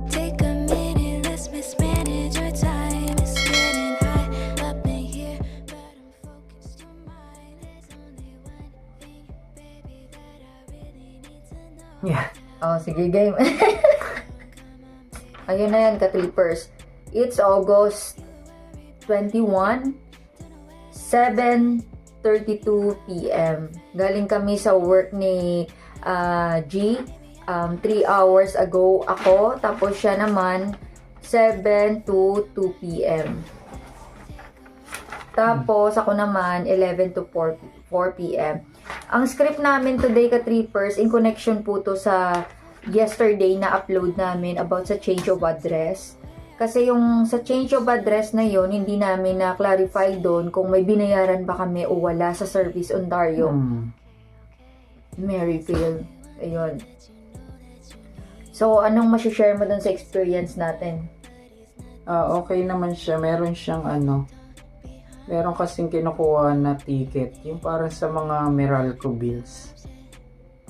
Take a minute, let's mismanage your time. It's getting high up in here, but I'm focused on mine. There's only one thing, baby, that I really need to know. Yeah. Oh, sige, game. Ayun na yan, ka-trippers. It's August 21, 7:32 p.m. Galing kami sa work ni G. 3 hours ago ako. Tapos siya naman, 7 to 2 p.m. Tapos ako naman, 11 to 4 p.m. Ang script namin today, ka-trippers, in connection po to sa yesterday na upload namin about sa change of address. Kasi yung sa change of address na yon hindi namin na-clarify doon kung may binayaran ba kami o wala sa Service Ontario. Maryville. Ayun. So, anong masishare mo doon sa experience natin? Okay naman siya. Meron siyang meron kasing kinukuha na ticket. Yung parang sa mga Meralco bills.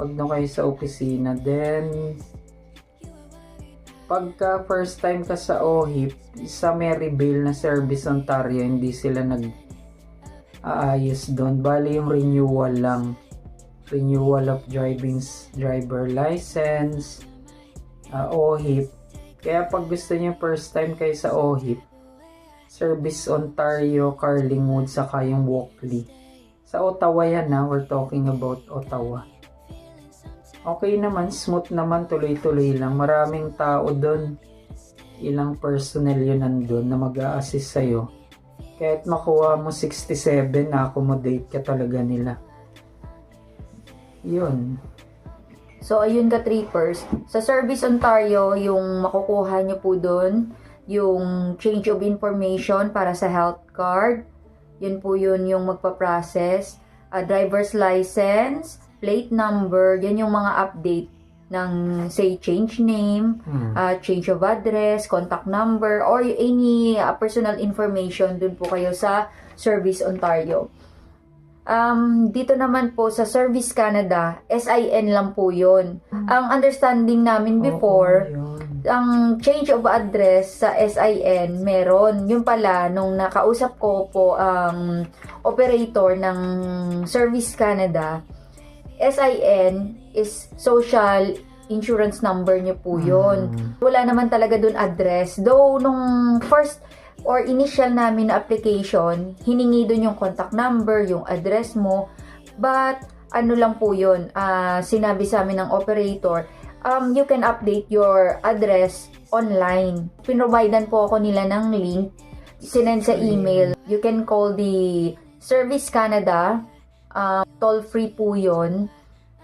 Pag doon kayo sa opisina. Then, pagka first time ka sa OHIP, sa Maryville na Service Ontario, hindi sila nag-aayos doon. Bali yung renewal lang. Renewal of driver license, OHIP. Kaya pag gusto niyo first time kayo sa OHIP, Service Ontario, Carlingwood, saka yung Walkley. Sa Ottawa yan we're talking about Ottawa. Okay naman, smooth naman, tuloy-tuloy lang. Maraming tao doon. Ilang personnel yun nandun na mag-a-assist sa'yo. Kahit makuha mo 67, na-accommodate ka talaga nila. Yun. So, ayun ka-trippers. Sa Service Ontario, yung makukuha nyo po doon, yung change of information para sa health card. Yun po yun yung magpa-process. Driver's license, plate number, yan yung mga update ng, say, change name, change of address, contact number, or any personal information dun po kayo sa Service Ontario. Dito naman po sa Service Canada, SIN lang po yun. Ang understanding namin before, ang change of address sa SIN, meron. Yung pala, nung nakausap ko po ang operator ng Service Canada, SIN is social insurance number nyo po yun. Wala naman talaga dun address. Though, nung first or initial namin na application, hiningi dun yung contact number, yung address mo. But, ano lang po yun, sinabi sa amin ng operator, you can update your address online. Pinovidean po ako nila ng link, sinend sa email. You can call the Service Canada, toll free po yun.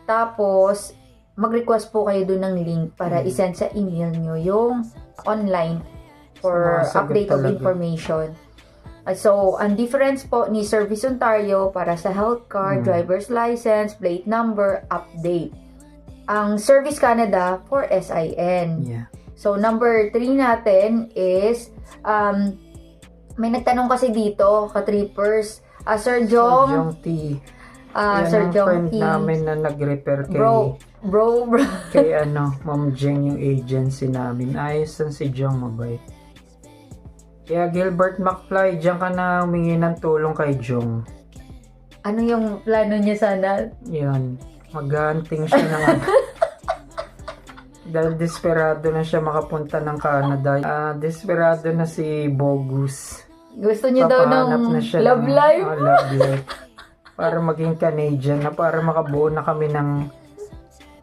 Tapos, mag-request po kayo dun ng link para isend sa email nyo yung online for update of information. So, ang difference po ni Service Ontario para sa health card, driver's license, plate number, update. Ang Service Canada for SIN. Yeah. So, number 3 natin is, may nagtanong kasi dito, ka-trippers, Sir Jong T. Sir Jong friend T. namin na nag-repair kay Bro. kay Ma'am Jeng, yung agency namin. Ayos lang si Jong, mabait. Kaya Gilbert McFly, diyan ka na humingi ng tulong kay Jong. Ano yung plano niya sana? Yan. Mag-hunting siya ng dahil desperado na siya makapunta ng Canada. Desperado na si Bogus. Gusto niya daw ng love life? Love life. Para maging Canadian na, para makabuo na kami ng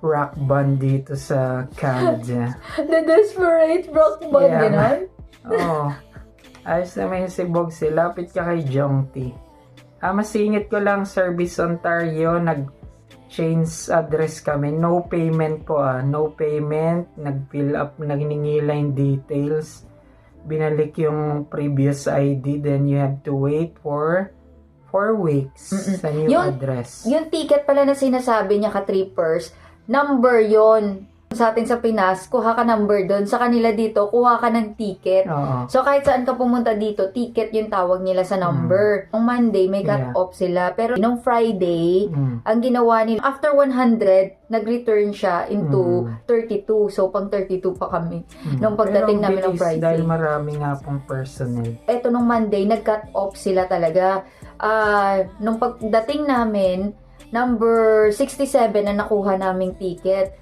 rock band dito sa Canada. The Desperate Rock Band, gano'n? Oo. Ayos naman yung si Bogsy. Lapit ka kay Jong T. Masingit ko lang, Service Ontario, nag-change address kami. No payment po No payment. Nag-fill up, nagninila yung details. Binalik yung previous ID. Then you have to wait for 4 weeks sa new address. Yung ticket pala na sinasabi niya, ka-trippers, number yon. Sa atin sa Pinas, kuha ka number doon. Sa kanila dito, kuha ka ng ticket. Oo. So, kahit saan ka pumunta dito, ticket yung tawag nila sa number. Nung Monday, may cut Yeah. off sila. Pero nung Friday, Mm. ang ginawa nila, after 100, nag-return siya into 32. So, pang 32 pa kami. Nung pagdating Pero namin ng bilis Friday. Dahil marami nga pong personnel. Eto nung Monday, nag-cut off sila talaga. Nung pagdating namin, number 67 na nakuha naming ticket.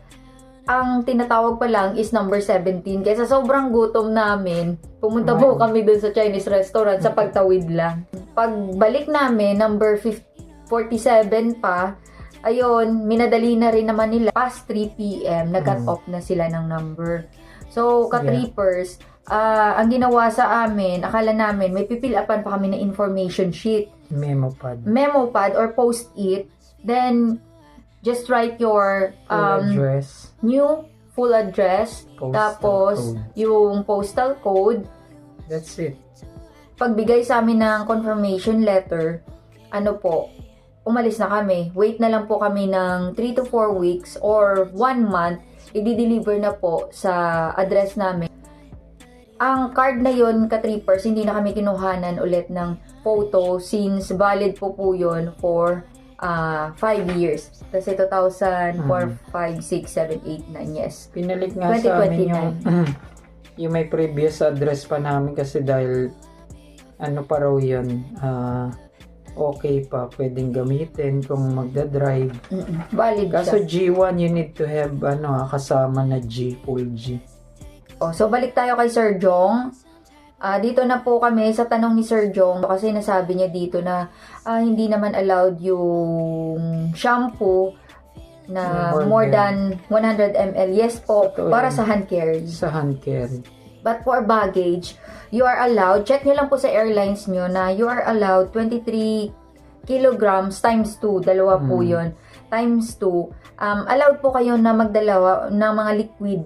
Ang tinatawag pa lang is number 17. Kaya sa sobrang gutom namin, pumunta po kami dun sa Chinese restaurant sa pagtawid lang. Pagbalik namin, number 47 pa, ayun, minadali na rin naman nila. Past 3 p.m., nag-cut off na sila ng number. So, ka-trippers, ang ginawa sa amin, akala namin, may pipilapan pa kami na information sheet. Memo pad. Or post-it. Then, just write your Full address. new full address. Postal Tapos, code. yung postal code. That's it. Pagbigay sa amin ng confirmation letter, umalis na kami. Wait na lang po kami ng 3 to 4 weeks or 1 month. I-deliver na po sa address namin. Ang card na yon, ka-trippers, hindi na kami kinuhanan ulit ng photo since valid po yun for 5 years. Kasi 2004, 5, 6, 7, 8, 9, yes. Pinalik nga sa amin 2029. yung may previous address pa namin kasi dahil ano pa raw yun, okay pa, pwedeng gamitin kung magdadrive. Valid Kaso siya. G1, you need to have kasama na G, full G. So, balik tayo kay Sir Jong. Dito na po kami sa tanong ni Sir Jong kasi nasabi niya dito na hindi naman allowed yung shampoo na more than 100 ml. Yes po, Totoo para yan. sa hand carry. Sa hand carry. But for baggage, you are allowed, check nyo lang po sa airlines nyo na you are allowed 23 kilograms times 2. Dalawa po yun. Times 2. Allowed po kayo na magdalawa ng mga liquid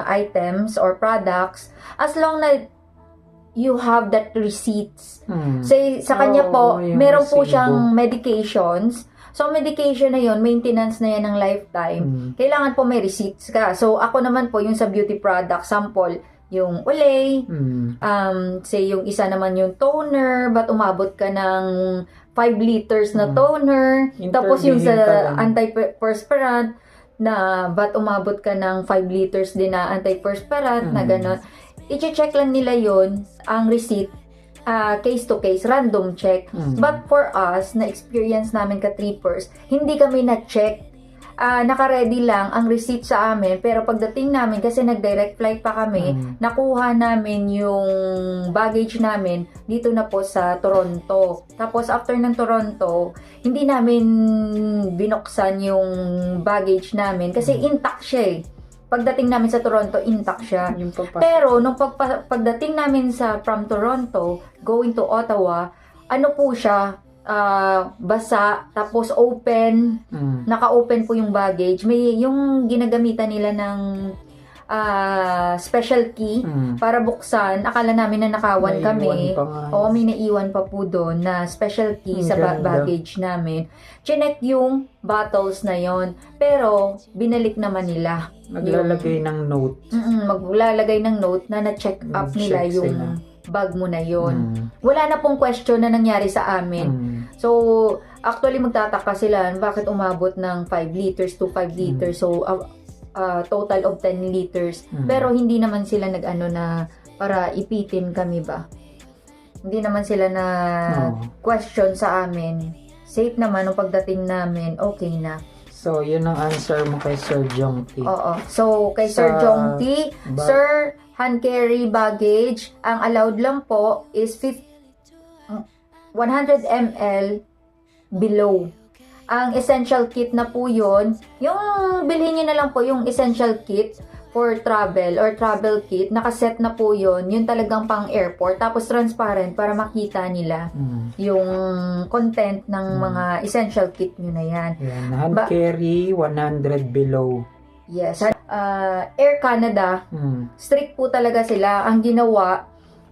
items or products as long na you have that receipts. Sa kanya po, yung meron po resibo. siyang medications. So, medication na yon, maintenance na yan ng lifetime. Kailangan po may receipts ka. So, ako naman po, yung sa beauty product, sample, yung Olay, say yung isa naman yung toner, ba't umabot ka ng 5 liters na toner, tapos yung sa Interviewin ka lang. antiperspirant, na ba't umabot ka ng 5 liters din na antiperspirant, na gano'n. I-check lang nila yon ang receipt, case to case, random check. But for us, na experience namin ka-trippers, hindi kami na-check. Naka-ready lang ang receipt sa amin, pero pagdating namin, kasi nag-direct flight pa kami, nakuha namin yung baggage namin dito na po sa Toronto. Tapos after ng Toronto, hindi namin binuksan yung baggage namin kasi intact siya eh. Pagdating namin sa Toronto, intact siya. Yung pagpasok. Pero, nung pagdating namin from Toronto, going to Ottawa, po siya, basa, tapos open, naka-open po yung baggage. May yung ginagamitan nila ng special key para buksan. Akala namin na nakawan kami. Naiwan pa nga. Oo, may naiwan pa po doon na special key sa Ganda. baggage namin. Chinek yung bottles na yon, pero binalik naman nila. Maglalagay ng note. Maglalagay ng note na na-check up nila Check yung sila. bag mo na yon. Wala na pong question na nangyari sa amin. So, actually magtataka sila bakit umabot ng 5 liters to 5 liters. So, total of 10 liters. Pero hindi naman sila nag-ano na para ipitin kami ba. Hindi naman sila na question sa amin. Safe naman nung pagdating namin, okay na. So, yun ang answer mo kay Sir Jong T. Oo. So, kay Sir Jong T, Sir, hand carry baggage, ang allowed lang po is 100 ml below. Ang essential kit na po yun, yung bilhin nyo na lang po yung essential kit for travel or travel kit, nakaset na po yun, yun talagang pang airport, tapos transparent para makita nila yung content ng mga essential kit nyo na yan. Yan, hand carry, 100 below. Yes. Air Canada, strict po talaga sila. Ang ginawa,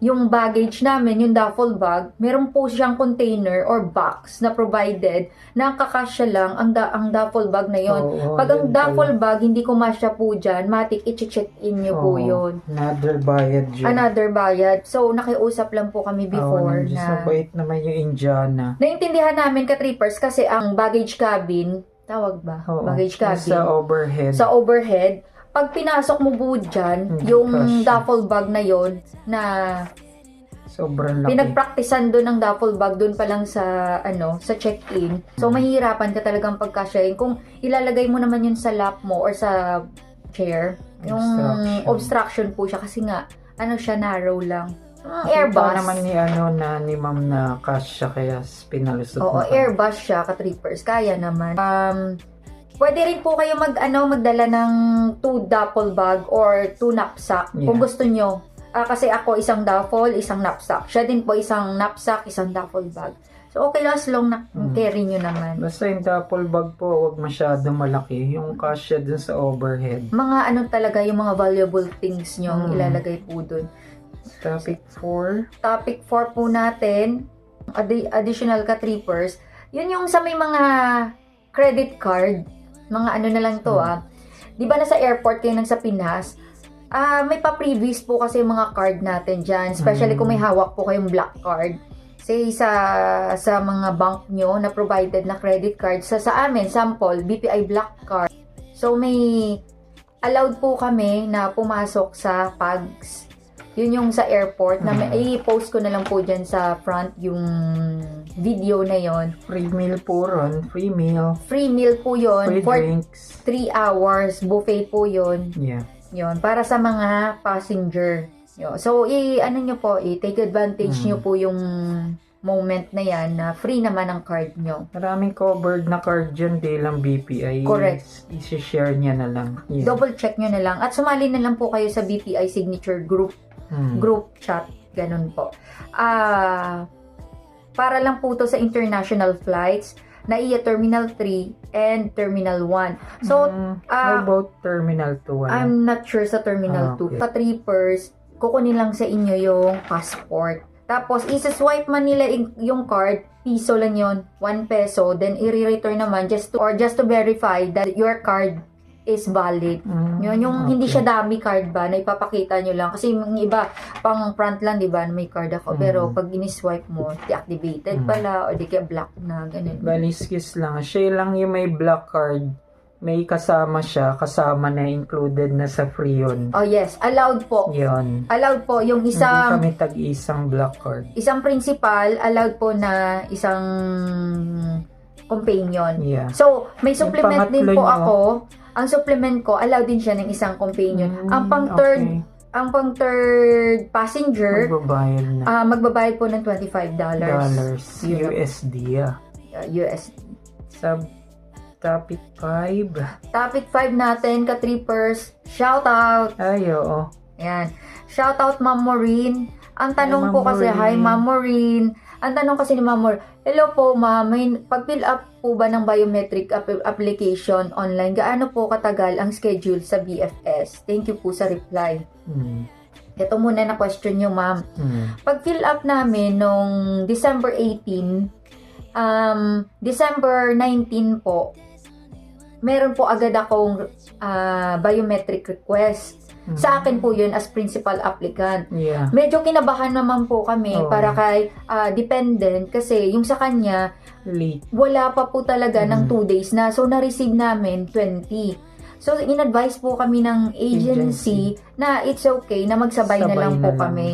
yung baggage namin, yung duffel bag, meron po siyang container or box na provided na kakasya lang ang duffel bag na yon. Oo, Pag ang yun duffel pala. bag hindi kumasya po dyan, matik i-check in nyo po Oo, yun. Another bayad yun. Another bayad. So, nakiusap lang po kami before Oo, na... mabait naman yung Indiana. Naintindihan namin ka-trippers kasi ang baggage cabin, tawag ba? Oo, Baggage cabin. sa overhead. Sa overhead, pag pinasok mo po dyan, Hindi yung kasya. duffel bag na yon na Sobrang laki. pinagpraktisan doon ng duffel bag doon pa lang sa sa check-in. So mahihirapan ka talagang pagkasyahin kung ilalagay mo naman yun sa lap mo or sa chair. Yung obstruction po siya kasi nga siya narrow lang. Airbus. Ito naman ni ma'am na kasya kaya pinalusot Oo, na kami. Airbus siya, ka-trippers. Kaya naman. Pwede rin po kayo magdala ng 2 duffel bag or 2 knapsack kung Yeah. gusto nyo. Kasi ako isang duffel, isang knapsack. Siya din po isang knapsack, isang duffel bag. So okay lang as long na carry nyo naman. Basta yung duffel bag po, huwag masyado malaki. Yung kasya dun sa overhead. Mga talaga yung mga valuable things nyo ang ilalagay po dun. Topic 4. Topic 4 po natin, additional ka-trippers. Yun yung sa may mga credit card, mga na lang to Di ba nasa airport kayo nang sa Pinas? May pa-previous po kasi yung mga card natin dyan. Especially kung may hawak po kayong black card. Say sa mga bank nyo na provided na credit card. Sa amin, sample, BPI black card. So may allowed po kami na pumasok sa PAGS. Yun yung sa airport. Na i-post ko na lang po dyan sa front yung video na yon. Free meal po ron. Free meal. Free meal po yun. Free For drinks. 3 hours. Buffet po yun. Yeah. Yun, para sa mga passenger. Yun. So, take advantage nyo po yung moment na yan na free naman ang card nyo. Maraming covered na card dyan, di lang BPI. Correct. I-share niya na lang. Yeah. Double check nyo na lang. At sumali na lang po kayo sa BPI Signature Group chat. Ganun po. Para lang po to sa international flights na Terminal 3 and Terminal 1. So, how about Terminal 2? I'm not sure sa Terminal 2. Okay. Ka-trippers, kukunin lang sa inyo yung passport. Tapos, isa-swipe man nila yung card, piso lang yon, 1 peso. Then, i-return naman just to verify that your card is valid. Yun, yung hindi siya dami card ba, na ipapakita nyo lang. Kasi yung iba, pang front lang, di ba, na may card ako. Pero, pag ini-swipe mo, deactivated pala, o di kaya black na, ganun. Baliskis lang. Siya lang yung may black card. May kasama siya. Kasama na included na sa free yun. Oh, yes. Allowed po. Yun. Allowed po yung Hindi isang... kami tag-isang black card. Isang principal, allowed po na isang companion. Yeah. So, may supplement din pangatlo po nyo. ako. Ang supplement ko, allowed din siya ng isang companion. Ang pang-third passenger, magbabayad na. magbabayad po ng $25. USD, USD. Sub topic 5. Topic 5 natin, ka-trippers. Shout out! Ay, oo. Ayan. Shout out, Ma'am Maureen. Ang tanong Ma'am po kasi, Maureen. hi, Ma'am Maureen. Ang tanong kasi ni Ma'am Maureen, hello po, Ma'am. Pag-fill up po ba ng biometric application online, gaano po katagal ang schedule sa BFS? Thank you po sa reply. Ito muna na question nyo, Ma'am. Pag-fill up namin nung December 18, December 19 po, meron po agad akong biometric request. Sa akin po yun as principal applicant. Yeah. Medyo kinabahan naman po kami Oo. para kay dependent kasi yung sa kanya, Late. wala pa po talaga ng 2 days na. So, na-receive namin 20. So, in-advise po kami ng agency na it's okay na magsabay na Sabay lang na po lang. kami.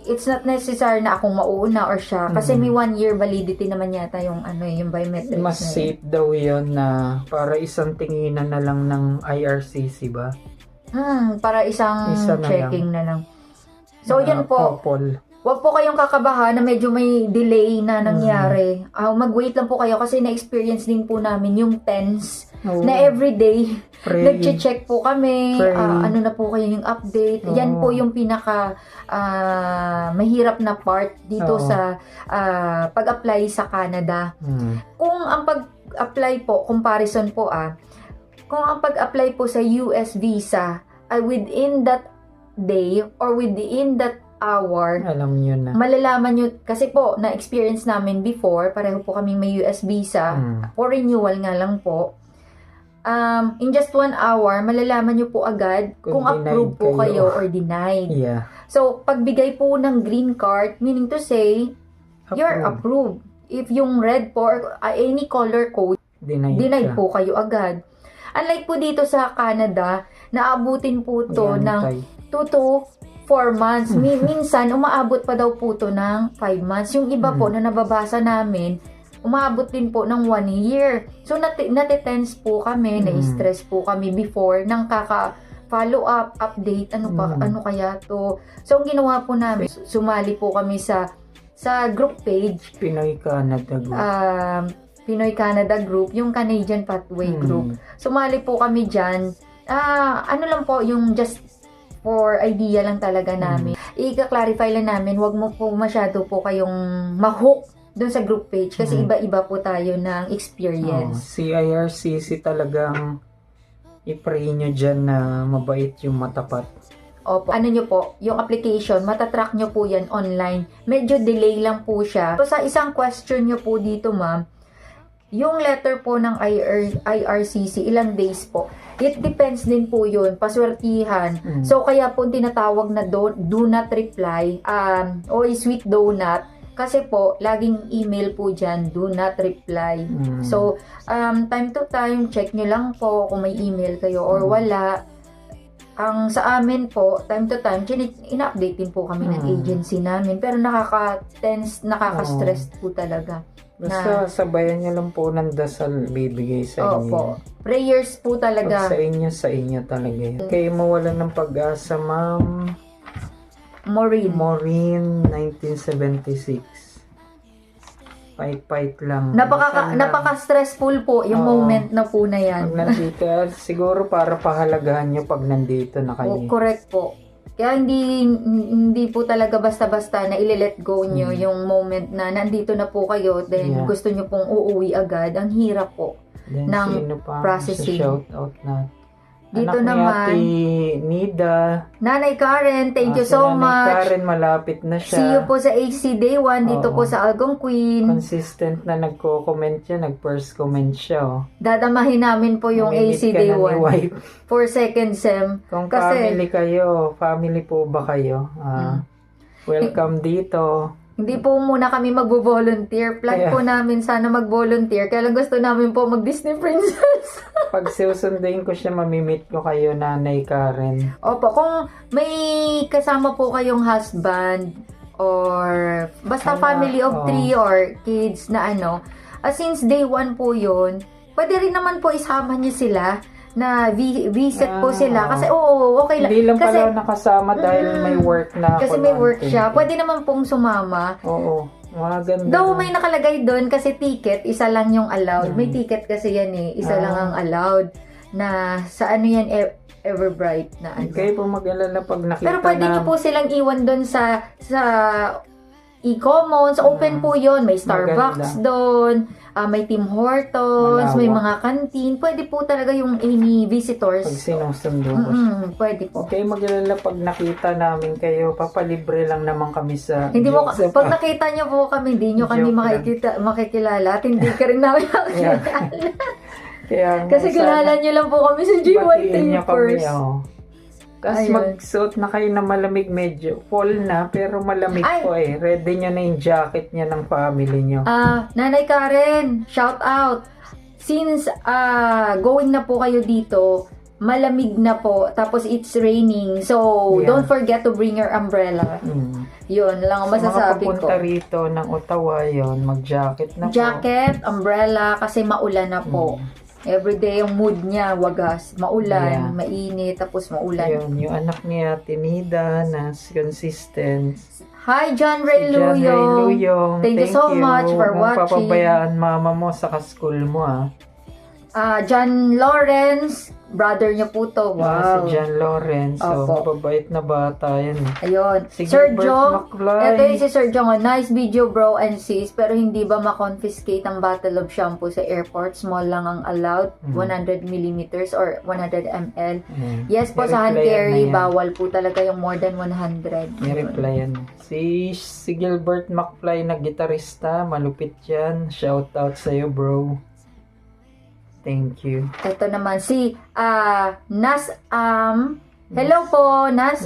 It's not necessary na akong mauuna or siya. Kasi may 1 year validity naman yata yung yung biometrics Mas na yun. safe daw yun na para isang tinginan na lang ng IRCC ba? Para isang Isa na checking na lang. So, yun po. Couple. Huwag po kayong kakabahan na medyo may delay na nangyari. Mag-wait lang po kayo kasi na-experience din po namin yung tense Oo. na everyday Pray. nag-check po kami. Pray. Ano na po kayo yung update. Yan po yung pinaka mahirap na part dito Oo. sa pag-apply sa Canada. Kung ang pag-apply po, comparison po kung ang pag-apply po sa US visa ay within that day or within that hour, Alam nyo na. malalaman nyo, kasi po, na-experience namin before, pareho po kaming may US visa, for renewal nga lang po. In just 1 hour, malalaman nyo po agad Kung kung approve denied po kayo. kayo or denied. Yeah. So, pagbigay po ng green card, meaning to say, you're approved. If yung red po, or any color code, denied ka. po kayo agad. Unlike po dito sa Canada, naabutin po to ng 2 to 4 months. Minsan, umaabot pa daw po to ng 5 months. Yung iba po na nababasa namin, umaabot din po ng 1 year. So, natitense po kami, na-stress po kami before ng follow up, update, ano kaya to. So, ang ginawa po namin, sumali po kami sa group page, Pinoy Canada Group. Pinoy Canada Group, yung Canadian Pathway Group. Sumali po kami dyan. Ano lang po, yung just for idea lang talaga namin. I-clarify lang namin, wag mo po masyado po kayong ma-hook doon sa group page kasi iba-iba po tayo ng experience. Si IRCC talagang i-pray nyo dyan na mabait yung matapat. Opo. Ano nyo po, yung application, matatrack nyo po yan online. Medyo delay lang po siya. So, sa isang question nyo po dito, ma'am, yung letter po ng IRCC, ilang days po? It depends din po yun, paswertihan. So, kaya po tinatawag na do not reply, o sweet donut, kasi po, laging email po dyan, do not reply. So, time to time, check nyo lang po kung may email kayo or wala. Ang sa amin po, time to time, ina-update din po kami ng agency namin. Pero nakaka-tense, nakaka-stress po talaga. Basta sabayan nyo lang po ng dasal bibigay sa inyo. Opo. Prayers po talaga. Pag sa inyo talaga yun. Kayo mawalan ng pag-asa, Ma'am Maureen, 1976. Fight lang. Napaka-stressful po yung moment na po na yan. Pag nandito, siguro para pahalagahan nyo pag nandito na kayo. Correct po. Kaya hindi po talaga basta-basta na ile-let go nyo yung moment na nandito na po kayo, then gusto nyo pong uuwi agad. Ang hirap po ng processing. Shout out na. Dito Anak naman, ni Nida. Nanay Karen, thank you so much. Nanay Karen, malapit na siya. See you po sa AC Day 1 dito po sa Algonquin. Consistent na nagko-comment siya, nag-first comment siya. Dadamahin namin po yung AC Day 1 for second sem. Kung family kayo, family po ba kayo? Welcome dito. Hindi po muna kami magbo-volunteer. Plan po namin sana mag-volunteer. Kaya lang gusto namin po mag-Disney Princess. Pag susunduin ko siya, mamimit ko kayo, Nanay Karen. Opo, kung may kasama po kayong husband or basta family of 3 or kids na since day 1 po yun, pwede rin naman po isama niyo sila na visit po sila. Kasi okay lang. Hindi lang kasi, pala nakasama dahil may work na ako. Kasi may work siya. Pwede naman pong sumama. Oo. Maganda. Though may nakalagay doon kasi ticket, isa lang yung allowed. May ticket kasi yan isa lang ang allowed na sa yan, Everbright na Kayo po mag-alala pag nakita Pero pwede niyo po silang iwan doon sa e-commons. Open po yon. May Starbucks doon. May Tim Hortons. May mga canteen. Pwede po talaga yung any visitors. Pag sinusundo ko. Pwede po. Okay, mag-alala pag nakita namin kayo, papalibre lang naman kami sa... Hindi mo, pag nakita niyo po kami, hindi niyo kami makikilala at hindi ka rin namin makikilala. Kasi kilala niyo lang po kami sa G1 Trippers. Tapos magsuot na kayo na malamig, medyo fall na, pero malamig po Ready nyo na yung jacket niya ng family nyo. Nanay Karen, shout out. Since going na po kayo dito, malamig na po, tapos it's raining. So, don't forget to bring your umbrella. Yun lang ang masasabi ko. Mga papunta rito ng Ottawa yun, mag-jacket na Jacket, umbrella, kasi maulan na po. Everyday yung mood niya, wagas. Maulan, mainit, tapos maulan. Ayun, yung anak niya, Tinida, na consistent. Hi, John Ray Luyong. Thank you so much for watching. Papabayaan mama mo sa school mo, John Lawrence, brother niya po to. Wow. Si John Lawrence. So, Opo. mababait na bata yan. Ayun. Si Sir Gilbert Jong, Maclay. ito yung si Sir Jong. Nice video bro and sis, pero hindi ba ma-confiscate ang bottle of shampoo sa airport? Small lang ang allowed, 100 millimeters or 100 ml. Yes po, sa hand I-replyan carry, na yan. bawal po talaga yung more than 100. I-replyan. Si Gilbert Macfly na gitarista, malupit yan. Shout out sa'yo, bro. Thank you. Ito naman si Nas hello po Nas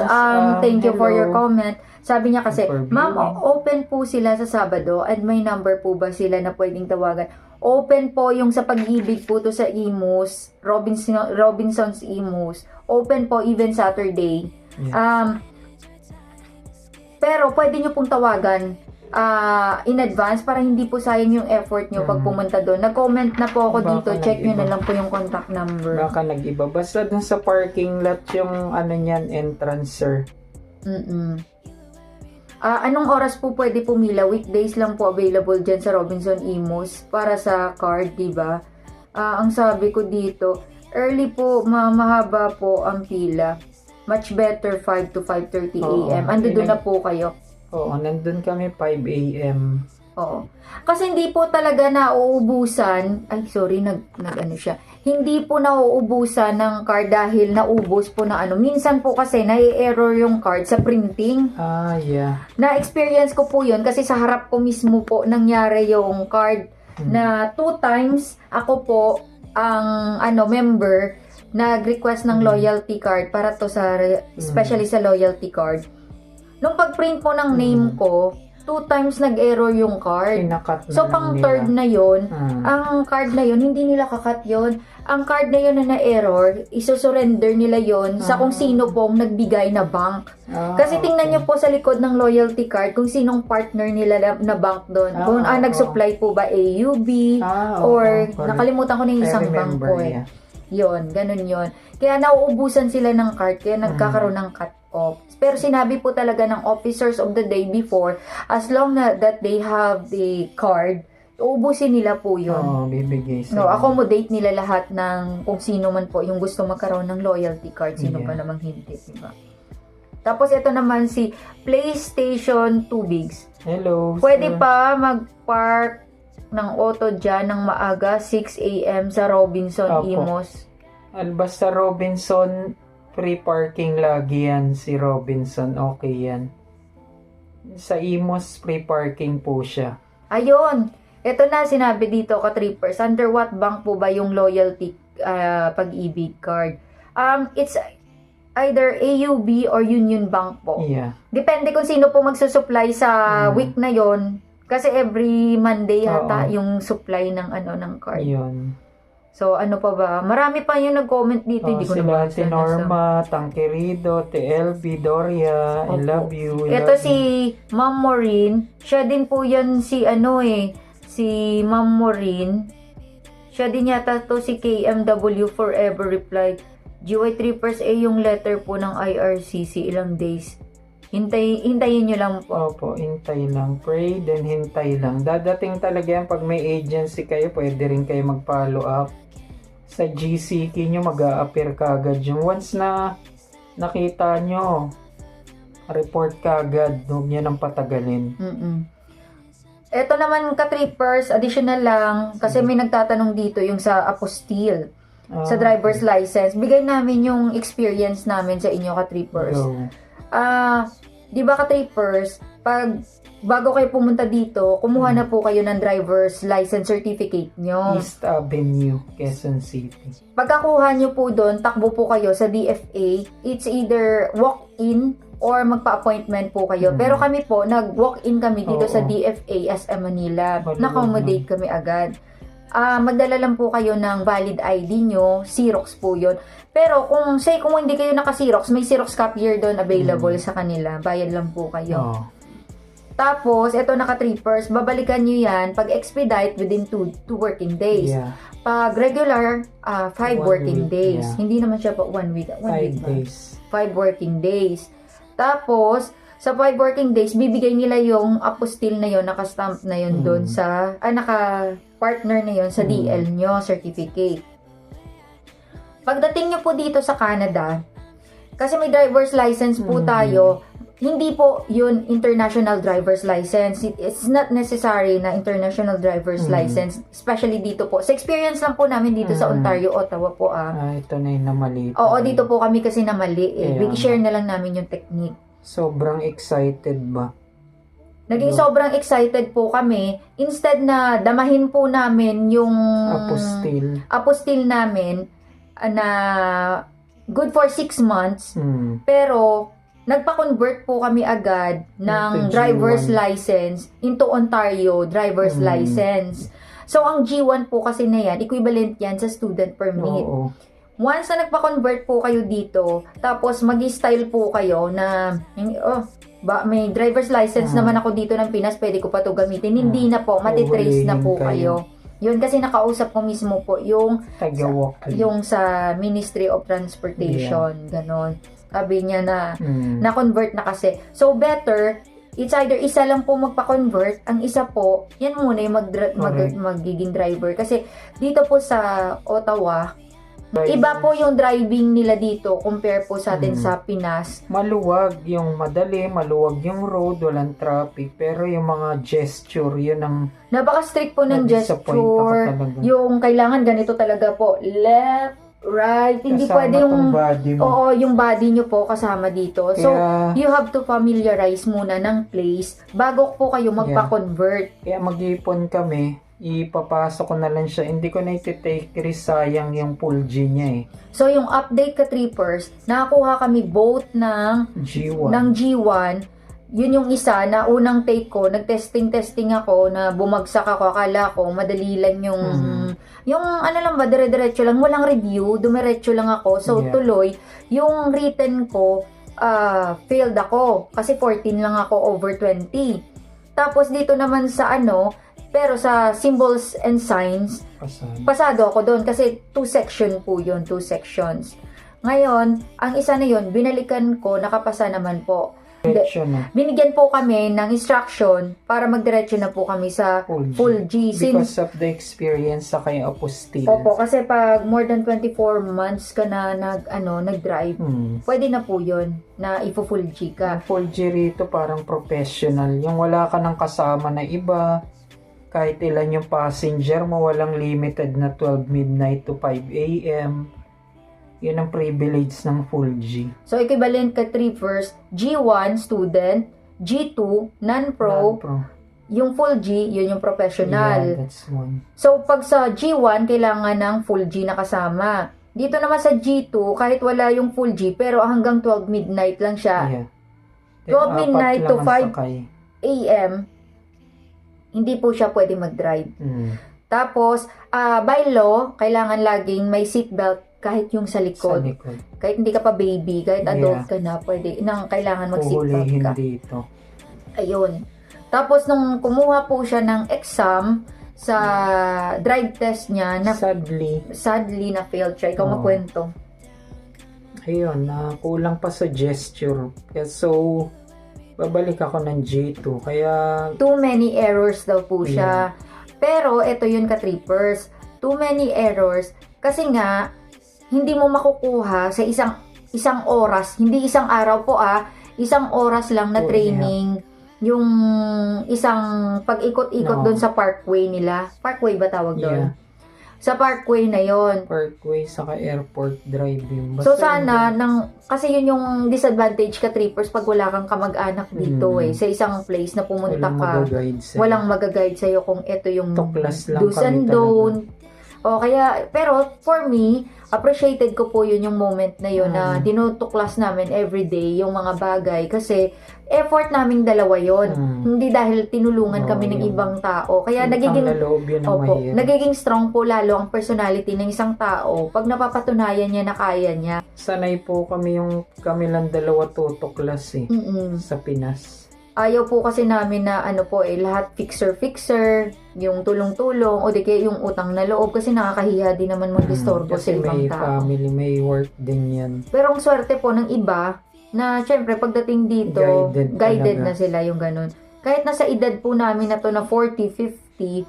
thank you for hello. your comment. Sabi niya kasi, For ma'am, viewing. open po sila sa Sabado and may number po ba sila na pwedeng tawagan? Open po yung sa pag-ibig po to sa Imus, Robinson's Imus. Open po even Saturday. Yes. Pero pwede nyo pong tawagan in advance para hindi po sayang yung effort nyo pag pumunta doon. Nag-comment na po ako Baka dito. Check nyo nag-iba. na lang po yung contact number. Baka nag-iba. Basta dun sa parking lot yung ano niyan, entrance, sir. Anong oras po pwede pumila? Weekdays lang po available dyan sa Robinson Imus para sa card, diba? Ang sabi ko dito, early po, mahaba po ang pila. Much better 5 to 5:30 a.m. Ando doon na po kayo. Oo, nandun kami 5 a.m. Oo. Kasi hindi po talaga nauubusan. Ay, sorry, nag-ano siya. Hindi po nauubusan ng card dahil naubos po na ano. Minsan po kasi nai-error yung card sa printing. Yeah. Na-experience ko po yun kasi sa harap ko mismo po nangyari yung card na 2 times ako po ang member nag-request ng loyalty card para to sa especially sa loyalty card. Nung pag-print po ng name ko, 2 times nag-error yung card. Pinakat na So, pang nila. third na yon, ang card na yon hindi nila kakat yon. Ang card na yon na na-error, isosurrender nila yon sa kung sino pong nagbigay na bank. Kasi tingnan nyo po sa likod ng loyalty card kung sinong partner nila na bank doon. Kung nag-supply po ba AUB or nakalimutan ko na yung isang bank po eh. Yon, ganun yon. Kaya nauubusan sila ng card, kaya nagkakaroon ng cut-off. Pero sinabi po talaga ng officers of the day before, as long that they have the card, uubusin nila po yun. Bibigay sa No, accommodate nila lahat ng kung sino man po yung gusto magkaroon ng loyalty card, sino pa namang hindi, diba? Tapos ito naman si PlayStation 2 Bigs. Hello, Pwede sir. pa mag-park ng auto dyan ng maaga, 6 a.m. sa Robinson Opo. Imus. Basta Robinson, free parking lagi yan. Si Robinson, okay yan. Sa Imus, free parking po siya. Ayun. Ito na sinabi dito ka trippers. Under what bank po ba yung loyalty pag-ibig card? It's either AUB or Union Bank po. Yeah. Depende kung sino po magsusupply sa week na yon. Kasi every Monday yata yung supply ng card. Yun. So ano pa ba? Marami pa yung nag-comment dito. Hindi ko Sila nabasa si Norma, Tangkerido, TLB, Doria, I Opo. love you. Ito si Ma'am Maureen. Siya din po yan si si Ma'am Maureen. Siya din yata to si KMW Forever Reply. GY Trippers yung letter po ng IRCC ilang days. Hintayin nyo lang po. Opo, hintay lang. Pray, then hintay lang. Dadating talaga yan pag may agency kayo, pwede rin kayo mag-follow up. Sa GCK nyo, mag-a-appear ka agad. Yung once na nakita nyo, report ka agad. Huwag nyo nang patagalin. Ito naman ka-trippers, additional lang, kasi may nagtatanong dito yung sa apostille, sa driver's license. Bigay namin yung experience namin sa inyo ka-trippers. Go. Di ba ka-trippers, bago kayo pumunta dito, kumuha na po kayo ng driver's license certificate nyo. East Avenue, Quezon City. Pagkakuha nyo po doon, takbo po kayo sa DFA. It's either walk-in or magpa-appointment po kayo. Pero kami po, nag-walk-in kami dito sa DFA SM Manila. Na-accommodate kami agad. Magdala lang po kayo ng valid ID nyo, Xerox po yun. Pero kung hindi kayo naka-Xerox, may Xerox copier doon available sa kanila. Bayad lang po kayo. Tapos, ito naka-trippers, babalikan nyo yan pag expedite within 2 working days. Yeah. Pag regular, 5 working week, days. yeah. Hindi naman siya pa 1 week. 5 days. 5 working days. Tapos, sa 5 working days, bibigay nila yung apostille na yon, naka-stamp na yon doon naka-partner na yon sa DL nyo, certificate. Pagdating nyo po dito sa Canada, kasi may driver's license po tayo, hindi po yun international driver's license. It's not necessary na international driver's license, especially dito po. Sa experience lang po namin dito sa Ontario, Ottawa po Ito na yung namali. Oo, dito po kami kasi namali Yeah. Big share na lang namin yung technique. Sobrang excited ba? Naging sobrang excited po kami. Instead na damahin po namin yung apostil namin na good for 6 months. Pero nagpa-convert po kami agad ng Into driver's G1. license into Ontario driver's license. So, ang G1 po kasi na yan, equivalent yan sa student permit. Oo. Once na nagpa-convert po kayo dito, tapos mag-style po kayo na, may driver's license naman ako dito ng Pinas, pwede ko pa to gamitin. Hindi na po, matitrace na po kayo. Yun kasi nakausap ko mismo po yung sa Ministry of Transportation, ganon. Sabi niya na na-convert na kasi. So better, it's either isa lang po magpa-convert, ang isa po, yan muna yung magiging driver. Kasi dito po sa Ottawa, iba po yung driving nila dito compare po sa atin sa Pinas. Maluwag yung madali, maluwag yung road, walang traffic, pero yung mga gesture, yun ang napaka-strict po ng na-disappoint ako gesture. talaga. Yung kailangan ganito talaga po, left, right, hindi Kasama pwede yung tong body mo. Oo, yung body nyo po kasama dito. So, Kaya- you have to familiarize muna ng place bago po kayo magpa-convert. Kaya mag-ipon kami, ipapasok ko na lang siya. Hindi ko na iti-take risk, sayang yung full G niya So, yung update ka trippers, nakakuha kami both ng G1. Yun yung isa na unang take ko, nag-testing ako na bumagsak ako. Akala ko, madali lang yung ano lang ba, dire-diretso lang, walang review, dumiretso lang ako. So, tuloy, yung written ko, failed ako. Kasi 14 lang ako over 20. Tapos, dito naman sa pero sa symbols and signs, pasado ako doon kasi 2 section po yun, 2 sections. Ngayon, ang isa na yun, binalikan ko, nakapasa naman po. Binigyan po kami ng instruction para magdiretso na po kami sa full G. Because of the experience sa kay apostille. Opo, kasi pag more than 24 months ka na nag-drive, pwede na po yun na ifo-full G ka. Ang full G rito parang professional. Yung wala ka ng kasama na iba, kahit ilan yung passenger mo, walang limited na 12 midnight to 5 a.m. Yun ang privilege ng full G. So, equivalent ka 3 first, G1, student, G2, non-pro, yung full G, yun yung professional. Yeah, that's one. So, pag sa G1, kailangan ng full G na kasama. Dito naman sa G2, kahit wala yung full G, pero hanggang 12 midnight lang siya. Yeah. 12 midnight to 5 a.m., hindi po siya pwede mag-drive. Tapos, by law, kailangan laging may seatbelt kahit yung sa likod. Kahit hindi ka pa baby, kahit adult ka na, pwede, kailangan mag-seatbelt ka. Dito. Ayun. Tapos, nung kumuha po siya ng exam sa drive test niya, sadly na failed siya. Ikaw makwento. Ayun, kulang pa sa gesture. So, babalik ako ng G2. Kaya too many errors daw po siya. Pero, ito yun ka-trippers. Too many errors. Kasi nga, hindi mo makukuha sa isang oras. Hindi isang araw po isang oras lang na training. Yung isang pag-ikot-ikot doon sa parkway nila. Parkway ba tawag doon? Sa parkway na yon. Parkway saka airport driving. So sana, kasi yun yung disadvantage ka trippers pag wala kang kamag-anak dito sa isang place na pumunta ka. Walang mag-guide sa'yo kung ito yung do's and don't. Pero for me, appreciated ko po yun yung moment na yun na tinutuklas namin everyday yung mga bagay kasi effort naming dalawa yun. Hindi dahil tinulungan kami ng ibang tao. Kaya nagiging strong po lalo ang personality ng isang tao pag napapatunayan niya na kaya niya. Sanay po kami lang dalawa tutuklas sa Pinas. Ayaw po kasi namin na lahat fixer-fixer, yung tulong-tulong, o di kaya yung utang na loob kasi nakakahiya din naman mag-disturbo sa ibang tao. Kasi may family, may work din yan. Pero ang swerte po ng iba, na syempre pagdating dito, guided na sila yung ganun. Kahit nasa edad po namin na to na 40, 50,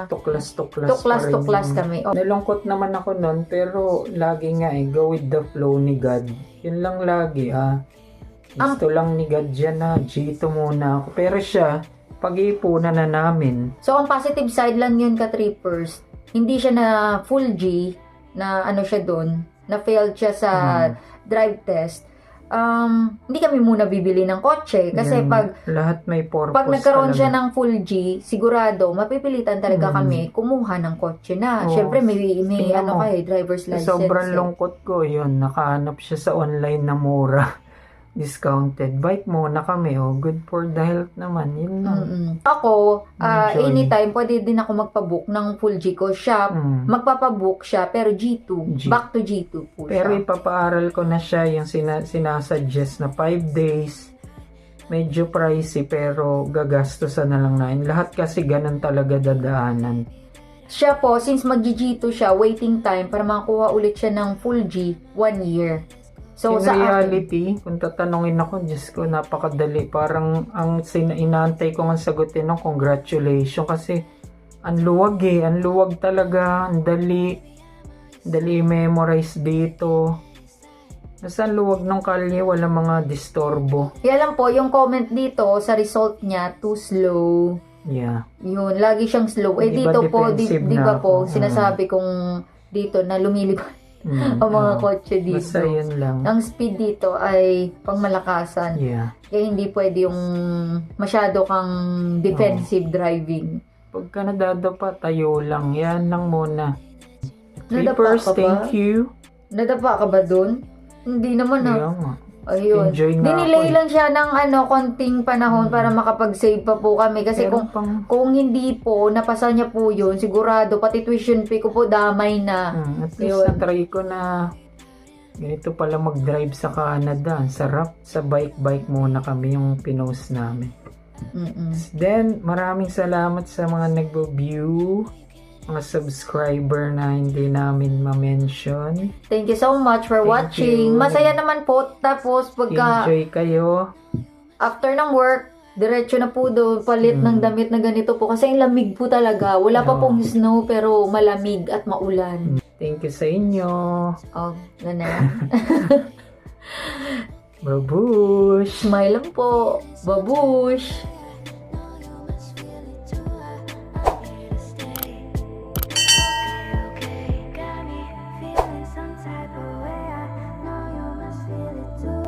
Tuklas-tuklas tuklas-tuklas pa rin kami. Oh. Nalungkot naman ako nun, pero lagi nga go with the flow ni God. Yun lang lagi, Gusto lang ni God dyan na G2 muna ako. Pero siya, pag-iipunan na namin. So, ang positive side lang yun ka-trippers, hindi siya na full G, na ano siya doon, na failed siya sa drive test. Hindi kami muna bibili ng kotse kasi Yan, lahat may purpose pag nagkaroon talaga. siya ng full G, sigurado mapipilitan talaga kami kumuha ng kotse na. Oo. Syempre may Tingnan mo, driver's license. Sobrang lungkot ko yun. Nakahanap siya sa online na mura. Discounted. Bike muna kami. Good for the health naman. Yun lang. Ako, Enjoy. anytime pwede din ako magpabook ng full G ko siya. Magpapabook siya pero G2. G. Back to G2 po Pero siya. ipapaaral ko na siya yung sinasuggest na 5 days. Medyo pricey pero gagastusan na lang namin. Lahat kasi ganun talaga dadaanan. Siya po, since mag-G2 siya, waiting time para makakuha ulit siya ng full G, 1 year. So, In sa akin, reality, kung tatanungin ako, Diyos ko, napakadali. Parang ang inaantay ko nga sagutin ng congratulations kasi ang luwag Ang luwag talaga. Ang dali. Dali memorize dito. Basta ang luwag ng kalye, wala mga distorbo. kaya lang po, yung comment dito sa result niya, too slow. Yeah. Yun, lagi siyang slow. Di ba Dito po, di defensive ba na po, ako? sinasabi kong dito na lumilipad ang mga kotse dito. Basta yun lang. Ang speed dito ay pangmalakasan. Yeah. Kaya hindi pwede yung masyado kang defensive driving. Pagka nadadapa, tayo lang. Yan lang muna. Nadapa Papers, ka ba? thank you. Nadapa ka ba dun? Hindi naman Yeah, nga. Ayun. Enjoy nga Dinilay ako, lang siya ng konting panahon para makapag-save pa po kami. Kasi Pero kung hindi po, napasa niya po yun, sigurado, pati tuition fee ko po damay na. At least Yun. na-try ko na ganito pala mag-drive sa Canada. Ang sarap. Sa bike muna kami yung pinost namin. Then, maraming salamat sa mga nagbo-view, mga subscriber na hindi namin ma-mention. Thank you so much for Thank watching. you. Masaya naman po. Tapos, pagka Enjoy kayo. after ng work, diretso na po doon, palit ng damit na ganito po. Kasi ang lamig po talaga. Wala pa Oo. pong snow, pero malamig at maulan. Thank you sa inyo. Oh, ganun. Babush! Smile lang po. Babush!